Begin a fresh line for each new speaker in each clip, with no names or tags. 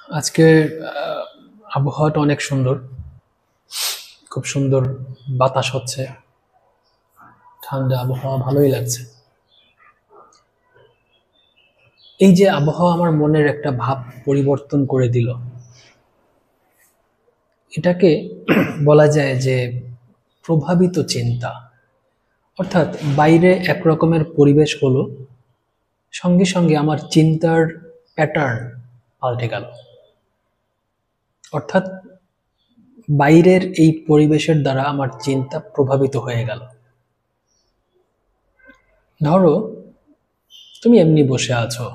আজকে আবহাওয়াটা অনেক সুন্দর। খুব সুন্দর বাতাস হচ্ছে, ঠান্ডা আবহাওয়া, ভালোই লাগছে। এই যে আবহাওয়া আমার মনের একটা ভাব পরিবর্তন করে দিল, এটাকে বলা যায় যে প্রভাবিত চিন্তা। অর্থাৎ বাইরে একরকমের পরিবেশ হলো, সঙ্গে সঙ্গে আমার চিন্তার প্যাটার্ন পাল্টে গেল। অর্থাৎ বাইরের এই পরিবেশের দ্বারা আমার চিন্তা প্রভাবিত হয়ে গেল। ধরো, তুমি এমনি বসে আছো,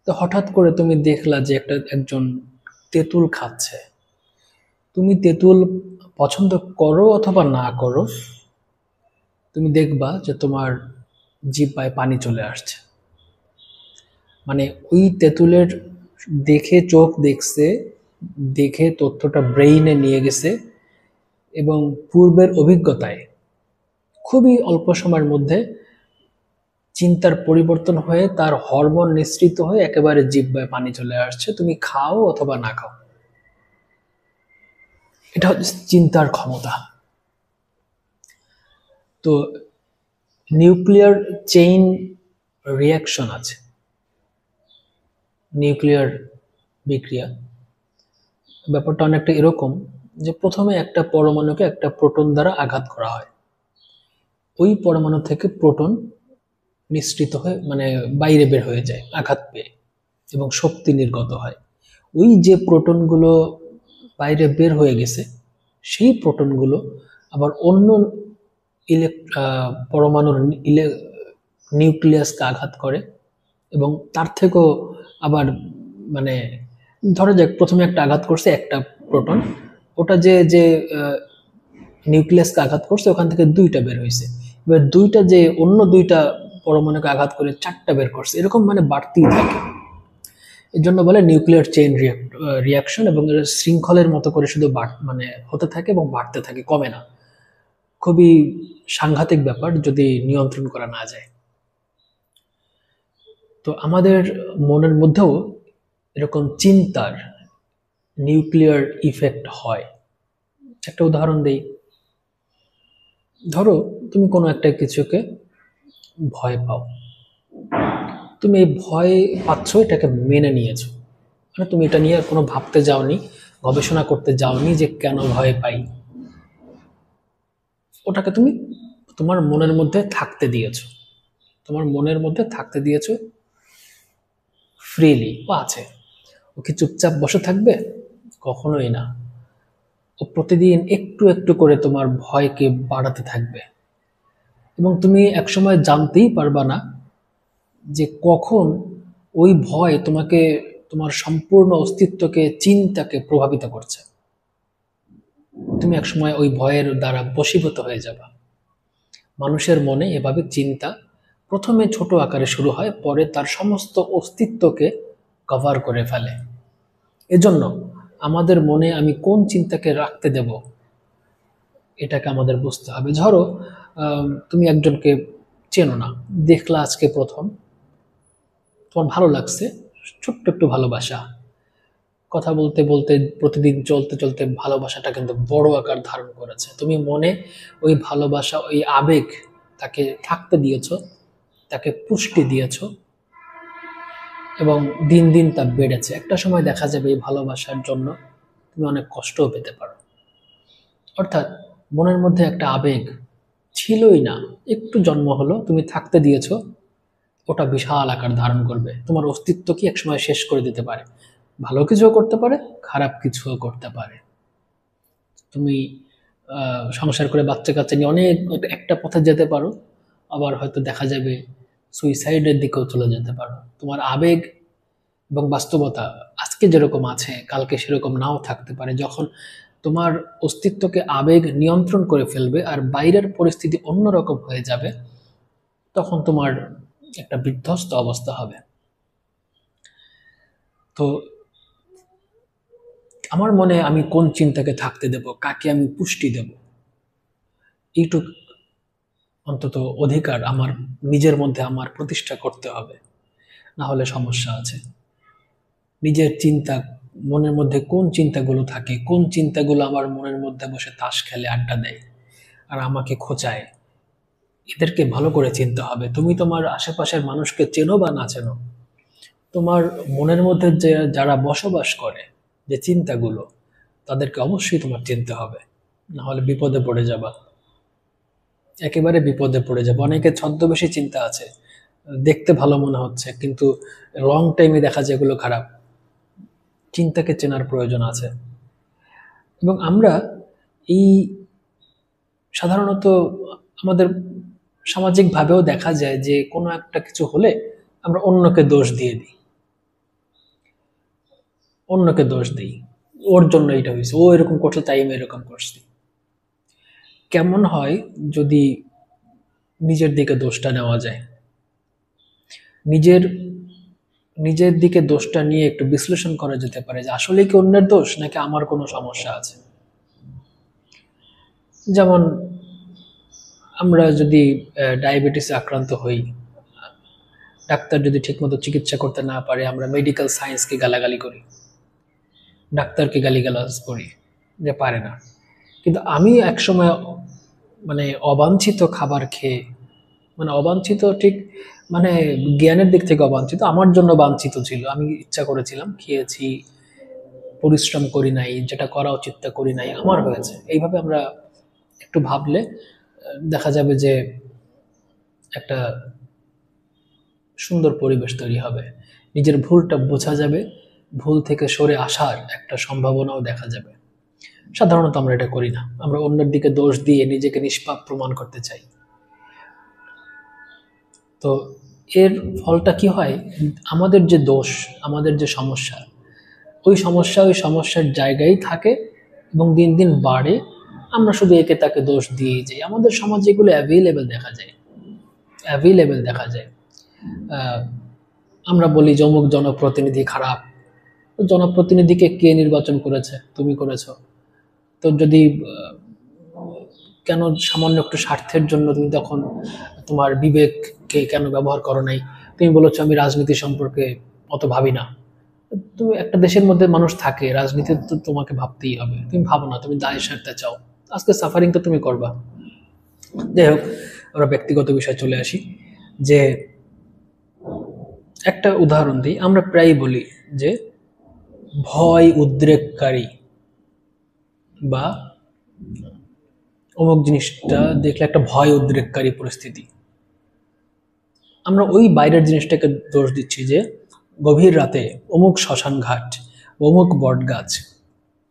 তো হঠাৎ করে তুমি দেখলা যে একজন তেঁতুল খাচ্ছে। তুমি তেঁতুল পছন্দ করো অথবা না করো, তুমি দেখবা যে তোমার জিহ্বায় পানি চলে আসছে। মানে ওই তেঁতুলের দেখে চোখ দেখছে, দেখে তথ্যটা ব্রেইনে নিয়ে গেছে, এবং পূর্বের অভিজ্ঞতায় খুবই অল্প সময়ের মধ্যে চিন্তার পরিবর্তন হয়ে তার হরমোন নিঃসৃত হয়ে একেবারে জিহ্বায় পানি চলে আসছে। তুমি খাও অথবা না খাও, এটা হচ্ছে চিন্তার ক্ষমতা। তো নিউক্লিয়ার চেইন রিয়াকশন আছে, নিউক্লিয়ার বিক্রিয়া। ব্যাপারটা অনেকটা এরকম যে প্রথমে একটা পরমাণুকে একটা প্রোটন দ্বারা আঘাত করা হয়। ওই পরমাণু থেকে প্রোটন নিঃসৃত হয়ে মানে বাইরে বের হয়ে যায় আঘাত পেয়ে, এবং শক্তি নির্গত হয়। ওই যে প্রোটনগুলো বাইরে বের হয়ে গেছে, সেই প্রোটনগুলো আবার অন্য পরমাণুর নিউক্লিয়াসকে আঘাত করে, এবং তার থেকেও আবার মানে ধরা যাক প্রথমে একটা আঘাত করছে একটা প্রোটন, ওটা যে যে নিউক্লিয়াসকে আঘাত করছে ওখান থেকে দুইটা বের হয়েছে। এবার দুইটা যে অন্য দুইটা পরমাণুকে আঘাত করে চারটা বের করছে, এরকম মানে বাড়তেই থাকে। এর জন্য বলে নিউক্লিয়ার চেইন রিয়াকশন, এবং এর শৃঙ্খলের মতো করে শুধু মানে হতে থাকে এবং বাড়তে থাকে, কমে না। খুবই সাংঘাতিক ব্যাপার যদি নিয়ন্ত্রণ করা না যায়। তো আমাদের মনের মধ্যেও এরকম চিন্তার নিউক্লিয়ার ইফেক্ট হয়। একটা উদাহরণ দেই। ধরো, তুমি কোনো একটা কিছুকে ভয় পাও। তুমি এই ভয় পাচ্ছ, এটাকে মেনে নিয়েছো। মানে তুমি এটা নিয়ে কোনো ভাবতে যাওনি, গবেষণা করতে যাওনি যে কেন ভয় পাই। ওটাকে তুমি তোমার মনের মধ্যে থাকতে দিয়েছো, তোমার মনের মধ্যে থাকতে দিয়েছো ফ্রিলি। ও আছে, ও কি চুপচাপ বসে থাকবে? কখনোই না। ও প্রতিদিন একটু একটু করে তোমার ভয়কে বাড়াতে থাকবে, এবং তুমি একসময় জানতেই পারবা না যে কখন ওই ভয় তোমাকে, তোমার সম্পূর্ণ অস্তিত্বকে, চিন্তাকে প্রভাবিত করছে। তুমি একসময় ওই ভয়ের দ্বারা বশীভূত হয়ে যাবে। মানুষের মনে এভাবে চিন্তা প্রথমে ছোট আকারে শুরু হয়, পরে তার সমস্ত অস্তিত্বকে কভার করে ফেলে। এজন্য আমাদের মনে আমি কোন চিন্তাকে রাখতে দেব, এটাকে আমাদের বুঝতে হবে। ধরো, তুমি একজনকে চেনো না, দেখলা আজকে প্রথম, তোমার ভালো লাগছে, ছোট্ট একটু ভালোবাসা, কথা বলতে বলতে প্রতিদিন চলতে চলতে ভালোবাসাটা কিন্তু বড় আকার ধারণ করেছে। তুমি মনে ওই ভালোবাসা, ওই আবেগ, তাকে থাকতে দিয়েছো, তাকে পুষ্টি দিয়েছো, এবং দিন দিন তা বেড়েছে। একটা সময় দেখা যাবে এই ভালোবাসার জন্য তুমি অনেক কষ্টও পেতে পারো। অর্থাৎ মনের মধ্যে একটা আবেগ ছিলই না, একটু জন্ম হলো, তুমি থাকতে দিয়েছো, ওটা বিশাল আকার ধারণ করবে, তোমার অস্তিত্ব কি একসময় শেষ করে দিতে পারে। ভালো কিছুও করতে পারে, খারাপ কিছুও করতে পারে। তুমি সংসার করে বাচ্চা কাচ্চা নিয়ে অনেক একটা পথে যেতে পারো, আবার হয়তো দেখা যাবে সুইসাইডের দিকেও চলে যেতে পারো। তোমার আবেগ এবং বাস্তবতা আজকে যেরকম আছে, কালকে সেরকম নাও থাকতে পারে। যখন তোমার অস্তিত্বকে আবেগ নিয়ন্ত্রণ করে ফেলবে আর বাইরের পরিস্থিতি অন্যরকম হয়ে যাবে, তখন তোমার একটা বিধ্বস্ত অবস্থা হবে। তো আমার মনে আমি কোন চিন্তাকে থাকতে দেব, কাকে আমি পুষ্টি দেব, এইটুক অন্তত অধিকার আমার নিজের মধ্যে আমার প্রতিষ্ঠা করতে হবে, না হলে সমস্যা আছে। নিজের চিন্তা, মনের মধ্যে কোন চিন্তাগুলো থাকে, কোন চিন্তাগুলো আমার মনের মধ্যে বসে তাস খেলে, আড্ডা দেয় আর আমাকে খোঁচায়, এদেরকে ভালো করে চিনতে হবে। তুমি তোমার আশেপাশের মানুষকে চেনো বা না চেনো, তোমার মনের মধ্যে যে যারা বসবাস করে, যে চিন্তাগুলো, তাদেরকে অবশ্যই তোমার চিনতে হবে, না হলে বিপদে পড়ে যাবা, একেবারে বিপদে পড়ে যাবে। অনেকে ছদ্মবেশী চিন্তা আছে, দেখতে ভালো মনে হচ্ছে কিন্তু লং টাইমে দেখা যায় এগুলো খারাপ। চিন্তাকে চেনার প্রয়োজন আছে। এবং আমরা এই সাধারণত আমাদের সামাজিকভাবেও দেখা যায় যে কোনো একটা কিছু হলে আমরা অন্যকে দোষ দিয়ে দিই, অন্যকে দোষ দিই, ওর জন্য এটা হয়েছে, ও এরকম করছে তাই আমি এরকম করছি। কেমন হয় যদি নিজের দিকে দোষটা নেওয়া যায়, নিজের নিজের দিকে দোষটা নিয়ে একটু বিশ্লেষণ করা যেতে পারে যে আসলে কি অন্যের দোষ নাকি আমার কোনো সমস্যা আছে। যেমন আমরা যদি ডায়াবেটিসে আক্রান্ত হই, ডাক্তার যদি ঠিকমতো চিকিৎসা করতে না পারে, আমরা মেডিকেল সায়েন্সকে গালাগালি করি, ডাক্তারকে গালিগালাজ করি যে পারে না। কিন্তু আমি একসময় মানে অবাঞ্ছিত খাবার খেয়ে, মানে অবাঞ্ছিত ঠিক মানে জ্ঞানের দিক থেকে অবাঞ্ছিত, আমার জন্য বাঞ্ছিত ছিল, আমি ইচ্ছা করেছিলাম, খেয়েছি, পরিশ্রম করি নাই, যেটা করা উচিত তা করি নাই, আমার হয়েছে। এইভাবে আমরা একটু ভাবলে দেখা যাবে যে একটা সুন্দর পরিবেশ তৈরি হবে, নিজের ভুলটা বোঝা যাবে, ভুল থেকে সরে আসার একটা সম্ভাবনাও দেখা যাবে। সাধারণত আমরা এটা করি না, আমরা অন্যের দিকে দোষ দিয়ে নিজেকে নিষ্পাপ প্রমাণ করতে চাই। তো এর ফলটা কি হয়, আমাদের যে দোষ, আমাদের যে সমস্যা, ওই সমস্যার জায়গায় থাকে এবং দিন দিন বাড়ে। আমরা শুধু একে তাকে দোষ দিয়েই যাই। আমাদের সমাজে এগুলো অ্যাভেলেবেল দেখা যায়, অ্যাভেলেবেল দেখা যায়। আহ, আমরা বলি যে অমুক জনপ্রতিনিধি খারাপ। তো জনপ্রতিনিধিকে কে নির্বাচন করেছে? তুমি করেছো। তো যদি কেন সামান্য একটু স্বার্থের জন্য তুমি তখন তোমার বিবেককে কেন ব্যবহার করো নাই? তুমি বলেছো আমি রাজনীতি সম্পর্কে অত ভাবি না। তুমি একটা দেশের মধ্যে মানুষ থাকে, রাজনীতি তো তোমাকে ভাবতেই হবে, তুমি ভাবো না, তুমি দায় সারতে চাও, আজকে সাফারিং তো তুমি করবা। যাই হোক, আমরা ব্যক্তিগত বিষয়ে চলে আসি। যে একটা উদাহরণ দিই, আমরা প্রায়ই বলি যে ভয় উদ্রেককারী বা অমুক জিনিসটা দেখলে একটা ভয় উদ্রেককারী পরিস্থিতি। আমরা ওই বাইরের জিনিসটাকে দোষ দিচ্ছি যে গভীর রাতে অমুক শ্মশান ঘাট, অমুক বট গাছ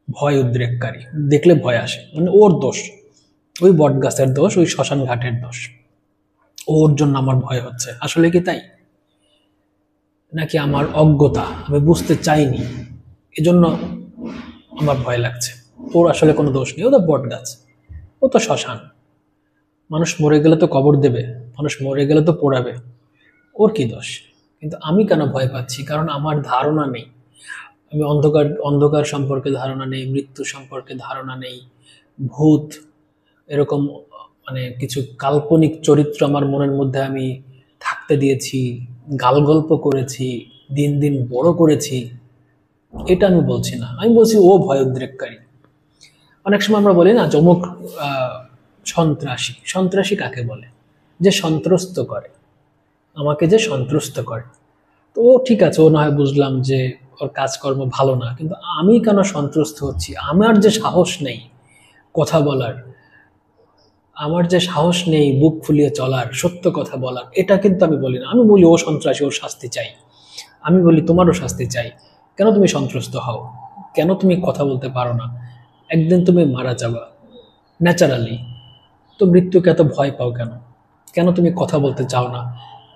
ভয় উদ্রেককারী, দেখলে ভয় আসে, মানে ওর দোষ, ওই বট গাছের দোষ, ওই শ্মশান ঘাটের দোষ, ওর জন্য আমার ভয় হচ্ছে। আসলে কি তাই? নাকি আমার অজ্ঞতা, আমি বুঝতে চাইনি এজন্য আমার ভয় লাগছে? ওর আসলে কোনো দোষ নেই, ও তো বট গাছ, ও তো শ্মশান, মানুষ মরে গেলে তো কবর দেবে, মানুষ মরে গেলে তো পোড়াবে, ওর কি দোষ? কিন্তু আমি কেন ভয় পাচ্ছি? কারণ আমার ধারণা নেই, আমি অন্ধকার অন্ধকার সম্পর্কে ধারণা নেই, মৃত্যু সম্পর্কে ধারণা নেই, ভূত এরকম মানে কিছু কাল্পনিক চরিত্র আমার মনের মধ্যে আমি থাকতে দিয়েছি, গালগল্প করেছি, দিন দিন বড় করেছি। এটা আমি বলছি না, আমি বলছি ও ভয় উদ্রেককারী। অনেক সময় আমরা বলি না চমক সন্ত্রাসী। সন্ত্রাসী কাকে বলে? যে সন্ত্রস্ত করে, আমাকে যে সন্ত্রস্ত করে। তো ও ঠিক আছে, ও না হয় বুঝলাম যে ওর কাজকর্ম ভালো না, কিন্তু আমি কেন সন্ত্রস্ত হচ্ছি? আমার যে সাহস নেই কথা বলার, আমার যে সাহস নেই বুক ফুলিয়ে চলার, সত্য কথা বলার, এটা কিন্তু আমি বলি না। আমি বলি ও সন্ত্রাসী, ওর শাস্তি চাই। আমি বলি তোমারও শাস্তি চাই। কেন তুমি সন্ত্রস্ত হও? কেন তুমি কথা বলতে পারো না? একদিন তুমি মারা যাবা ন্যাচারালি, তো মৃত্যুকে এত ভয় পাও কেন? কেন তুমি কথা বলতে চাও না?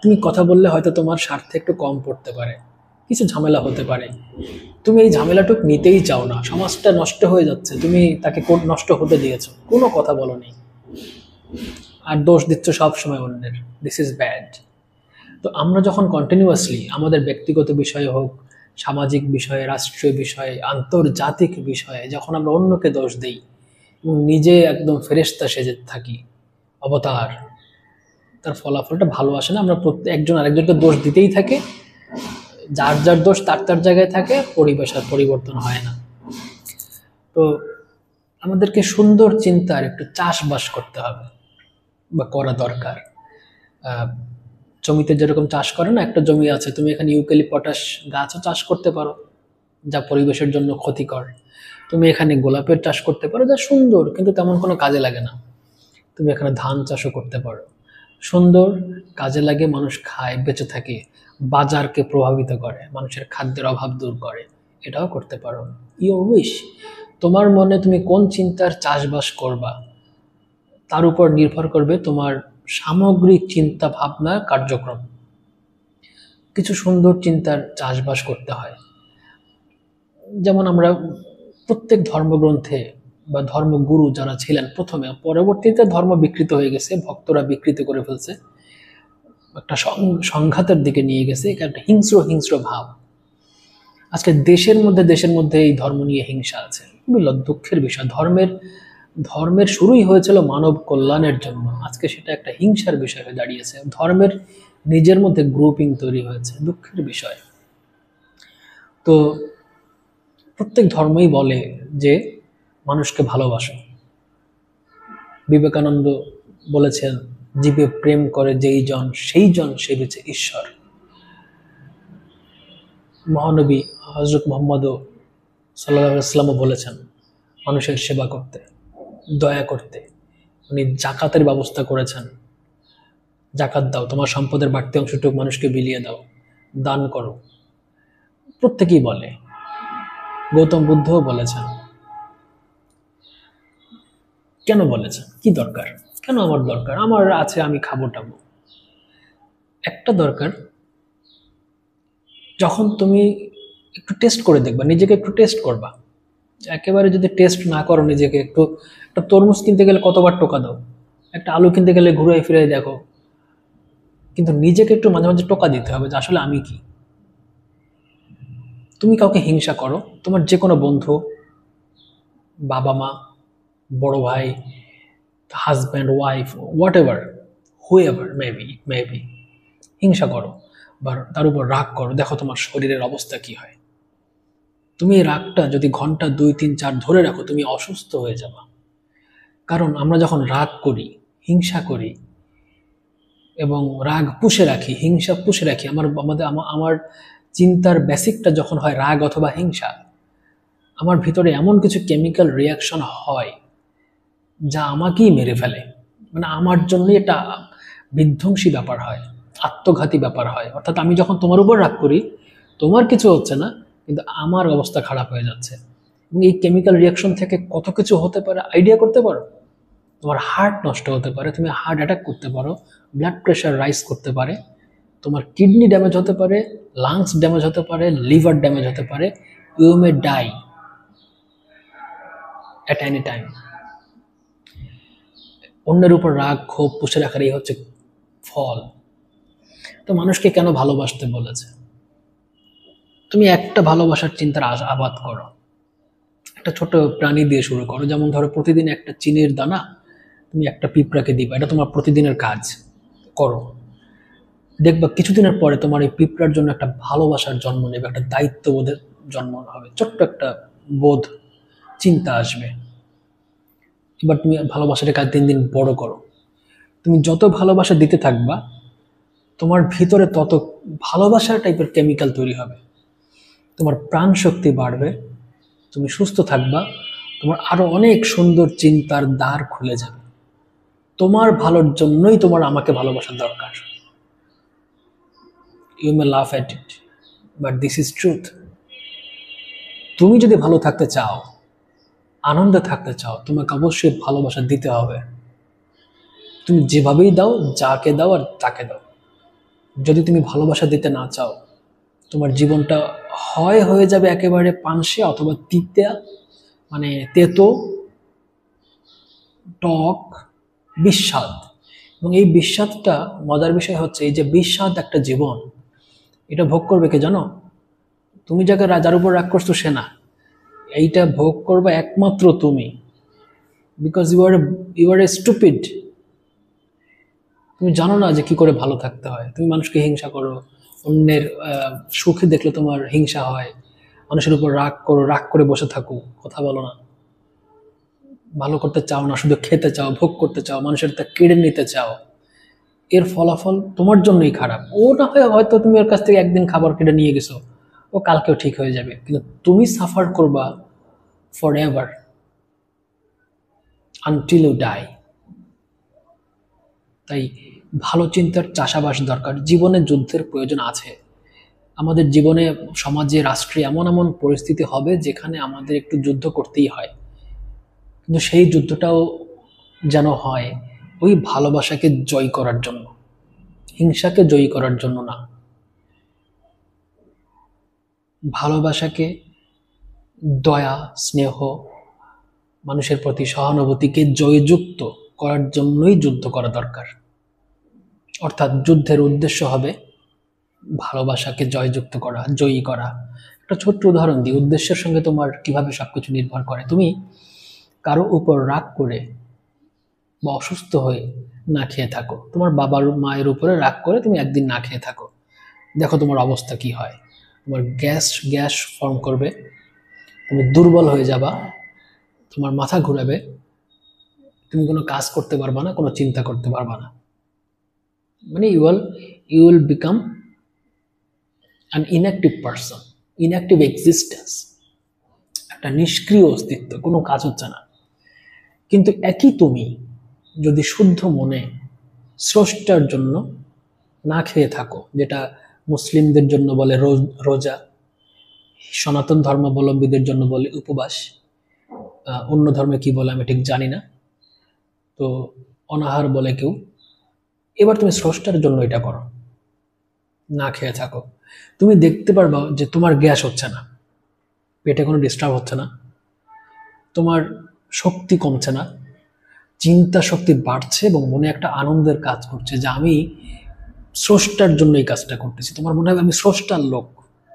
তুমি কথা বললে হয়তো তোমার স্বার্থে একটু কম পড়তে পারে, কিছু ঝামেলা হতে পারে, তুমি এই ঝামেলাটুক নিতেই চাও না। সমাজটা নষ্ট হয়ে যাচ্ছে, তুমি তাকে নষ্ট হতে দিয়েছো, কোনো কথা বলো নি, আর দোষ দিচ্ছ সব সময় অন্যের। This is bad. তো আমরা যখন কন্টিনিউয়াসলি আমাদের ব্যক্তিগত বিষয়ে হোক, সামাজিক বিষয়ে, রাষ্ট্রীয় বিষয়ে, আন্তর্জাতিক বিষয়ে যখন আমরা অন্যকে দোষ দিই এবং নিজে একদম ফেরেশতা সেজে থাকি, অবতার, তার ফলাফলটা ভালো আসে না। আমরা একজন আরেকজনকে দোষ দিতেই থাকে, যার যার দোষ তার তার জায়গায় থাকে, পরিবেশ আর পরিবর্তন হয় না। তো আমাদেরকে সুন্দর চিন্তার একটু চাষবাস করতে হবে বা করা দরকার। জমিতে যেরকম চাষ করে না, একটা জমি আছে, তুমি এখানে ইউক্যালিপটাস গাছও চাষ করতে পারো যা পরিবেশের জন্য ক্ষতিকর। তুমি এখানে গোলাপের চাষ করতে পারো যা সুন্দর কিন্তু তেমন কোনো কাজে লাগে না। তুমি এখানে ধান চাষও করতে পারো, সুন্দর, কাজে লাগে, মানুষ খায়, বেঁচে থাকে, বাজারকে প্রভাবিত করে, মানুষের খাদ্যের অভাব দূর করে, এটাও করতে পারো। ইউর উইশ, তোমার মনে তুমি কোন চিন্তার চাষবাস করবা তার উপর নির্ভর করবে তোমার সামগ্রিক চিন্তা ভাবনা কার্যক্রম। কিছু সুন্দর চিন্তার চাষবাস করতে হয়। যেমন আমরা প্রত্যেক ধর্মগ্রন্থে বা ধর্মগুরু যারা ছিলেন প্রথমে, পরবর্তীতে ধর্ম বিকৃত হয়ে গেছে, ভক্তরা বিকৃত করে ফেলছে, একটা সংঘাতের দিকে নিয়ে গেছে, একটা হিংস্র হিংস্র ভাব। আজকে দেশের মধ্যে এই ধর্ম নিয়ে হিংসা আছে, খুবই দুঃখের বিষয়। ধর্মের শুরুই হয়েছিল মানব কল্যাণের জন্য, আজকে সেটা একটা হিংসার বিষয় হয়ে দাঁড়িয়েছে। ধর্মের নিজের মধ্যে গ্রুপিং তৈরি হয়েছে, দুঃখের বিষয়। তো প্রত্যেক ধর্মই বলে যে মানুষকে ভালোবাসো। বিবেকানন্দ বলেছেন, জীবে প্রেম করে যেই জন সেই জন সেবিছে ঈশ্বর। মহানবী হযরত মুহাম্মদ সাল্লাল্লাহু আলাইহি ওয়াসাল্লামও বলেছেন মানুষের সেবা করতে, দয়া করতে। উনি জাকাতের ব্যবস্থা করেছেন, জাকাত দাও, তোমার সম্পদের বাড়তি অংশটুকু মানুষকে বিলিয়ে দাও, দান করো। প্রত্যেকেই বলে, গৌতম বুদ্ধও বলেছেন। কেন বলেছেন? কি দরকার? কেন আমার দরকার? আমার আছে, আমি খাবো টাবো। একটা দরকার, যখন তুমি একটু টেস্ট করে দেখবা, নিজেকে একটু টেস্ট করবা। একেবারে যদি টেস্ট না করো নিজেকে, একটা তরমুজ কিনতে গেলে কতবার টোকা দাও, একটা আলু কিনতে গেলে ঘুরে ফিরে দেখো, কিন্তু নিজেকে একটু মাঝে মাঝে টোকা দিতে হবে যে আসলে আমি কি। তুমি কাউকে হিংসা করো, তোমার যে কোনো বন্ধু, বাবা মা, বড় ভাই, husband, wife, what ever, whoever maybe, হিংসা করো বা তার উপর রাগ করো, দেখো তোমার শরীরের অবস্থা কি হয়। তুমি এই রাগটা যদি ঘন্টা 2, 3, 4 ধরে রাখো, তুমি অসুস্থ হয়ে যাবা। কারণ আমরা যখন রাগ করি, হিংসা করি এবং রাগ পুষে রাখি, হিংসা পুষে রাখি, আমার চিন্তার বেসিকটা যখন হয় রাগ অথবা হিংসা, আমার ভিতরে এমন কিছু কেমিক্যাল রিয়াকশন হয় যা আমাকেই মেরে ফেলে। মানে আমার জন্য এটা বিধ্বংসী ব্যাপার হয়, আত্মঘাতী ব্যাপার হয়। অর্থাৎ আমি যখন তোমার উপর রাগ করি, তোমার কিছু হচ্ছে না, কিন্তু আমার অবস্থা খারাপ হয়ে যাচ্ছে। এবং এই কেমিক্যাল রিয়াকশন থেকে কত কিছু হতে পারে আইডিয়া করতে পারো। তোমার হার্ট নষ্ট হতে পারে, তুমি হার্ট অ্যাটাক করতে পারো, ব্লাড প্রেশার রাইজ করতে পারে, তোমার কিডনি ড্যামেজ হতে পারে, লাংস ড্যামেজ হতে পারে, লিভার ড্যামেজ হতে পারে, you may die at any time. অন্যের উপর রাগ ক্ষোভ পুষে রাখার এই হচ্ছে ফল। তো মানুষকে কেন ভালোবাসতে বলেছে? তুমি একটা ভালোবাসার চিন্তার আবাদ করো, একটা ছোট প্রাণী দিয়ে শুরু করো। যেমন ধরো প্রতিদিন একটা চিনির দানা তুমি একটা পিঁপড়াকে দিবা, এটা তোমার প্রতিদিনের কাজ করো। দেখবা কিছুদিনের পরে তোমার এই পিঁপড়ার জন্য একটা ভালোবাসার জন্ম নেবে, একটা দায়িত্ববোধের জন্ম হবে, ছোট্ট একটা বোধ, চিন্তা আসবে। এবার তুমি ভালোবাসার কাজ দিন দিন বড় করো। তুমি যত ভালোবাসা দিতে থাকবা, তোমার ভিতরে তত ভালোবাসার টাইপের কেমিক্যাল তৈরি হবে, তোমার প্রাণ শক্তি বাড়বে, তুমি সুস্থ থাকবা, তোমার আরো অনেক সুন্দর চিন্তার দ্বার খুলে যাবে। তোমার ভালোর জন্যই তোমার আমাকে ভালোবাসার দরকার। ইউ মে লাফ এট ইট, বাট দিস ইজ ট্রুথ। তুমি যদি ভালো থাকতে চাও, আনন্দে থাকতে চাও, তোমাকে অবশ্যই ভালোবাসা দিতে হবে। তুমি যেভাবেই দাও, যাকে দাও আর তাকে দাও। যদি তুমি ভালোবাসা দিতে না চাও, তোমার জীবনটা হয়ে যাবে একেবারে পানসে অথবা তিতা, মানে তেতো, টক, বিস্বাদ। এবং এই বিস্বাদটা, মজার বিষয় হচ্ছে এই যে বিস্বাদ একটা জীবন, এটা ভোগ করবে কে জানো? তুমি যাকে যার উপর রাগ করছো সে না, এইটা ভোগ করবে একমাত্র তুমি। Because you are a stupid. তুমি জানো না যে কি করে ভালো থাকতে হয়, তুমি মানুষকে হিংসা করো, অন্যের সুখে দেখলে তোমার হিংসা হয়, মানুষের উপর রাগ করো, রাগ করে বসে থাকো, কথা বলো না, ভালো করতে চাও না, শুধু খেতে চাও, ভোগ করতে চাও, মানুষের তা কেড়ে নিতে চাও, এর ফলাফল তোমার জন্যই খারাপ। ও না হয় হয়তো তুমি ওর কাছ থেকে একদিন খাবার কেটে নিয়ে গেছো, ও কালকেও ঠিক হয়ে যাবে, কিন্তু তুমি সাফার করবা for ever, until you die. তাই ভালো চিন্তার চাষাবাস দরকার। জীবনে যুদ্ধের প্রয়োজন আছে। আমাদের জীবনে, সমাজে, রাষ্ট্রে এমন এমন পরিস্থিতি হবে যেখানে আমাদের একটু যুদ্ধ করতেই হয়, কিন্তু সেই যুদ্ধটাও যেন হয় ওই ভালোবাসাকে জয় করার জন্য, হিংসাকে জয়ী করার জন্য না। ভালোবাসাকে, দয়া, স্নেহ, মানুষের প্রতি সহানুভূতিকে জয়যুক্ত করার জন্যই যুদ্ধ করা দরকার। অর্থাৎ যুদ্ধের উদ্দেশ্য হবে ভালোবাসাকে জয়যুক্ত করা, জয়ী করা। একটা ছোট্ট উদাহরণ দিই, উদ্দেশ্যের সঙ্গে তোমার কিভাবে সবকিছু নির্ভর করে। তুমি কারো উপর রাগ করে বা অসুস্থ হয়ে না খেয়ে থাকো, তোমার বাবার মায়ের উপরে রাগ করে তুমি একদিন না খেয়ে থাকো, দেখো তোমার অবস্থা কি হয়। তোমার গ্যাস গ্যাস ফর্ম করবে, তুমি দুর্বল হয়ে যাবা, তোমার মাথা ঘুরাবে, তুমি কোনো কাজ করতে পারবা না, কোনো চিন্তা করতে পারবা না। মানে you will become an inactive person, inactive existence, একটা নিষ্ক্রিয় অস্তিত্ব, কোনো কাজ হচ্ছে না। কিন্তু একই তুমি যদি শুদ্ধ মনে স্রষ্টার জন্য না খেয়ে থাকো, যেটা মুসলিমদের জন্য বলে রোজা, সনাতন ধর্মাবলম্বীদের জন্য বলে উপবাস, অন্য ধর্মে কি বলে আমি ঠিক জানি না, তো অনাহার বলে কেউ। এবার তুমি স্রষ্টার জন্য এটা করো, না খেয়ে থাকো, তুমি দেখতে পারবা যে তোমার গ্যাস হচ্ছে না, পেটে কোনো ডিস্টার্ব হচ্ছে না, তোমার শক্তি কমছে না, চিন্তা শক্তি বাড়ছে এবং মনে একটা আনন্দের কাজ করছে যে আমি স্রষ্টার জন্য এই কাজটা করতেছি। তোমার মনে হবে আমি স্রষ্টার লোক,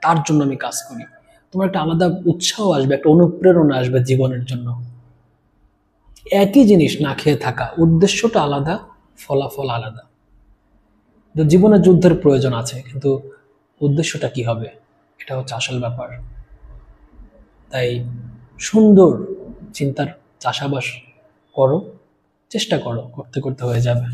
তার জন্য আমি কাজ করি। তোমার একটা আলাদা উৎসাহ আসবে, একটা অনুপ্রেরণা আসবে জীবনের জন্য। একই জিনিস না খেয়ে থাকা, উদ্দেশ্যটা আলাদা, ফলাফল আলাদা। তো জীবনে যুদ্ধের প্রয়োজন আছে, কিন্তু উদ্দেশ্যটা কি হবে, এটা হচ্ছে আসল ব্যাপার। তাই সুন্দর চিন্তার চাষাবাস করো, চেষ্টা করো, করতে করতে হয়ে যাবে।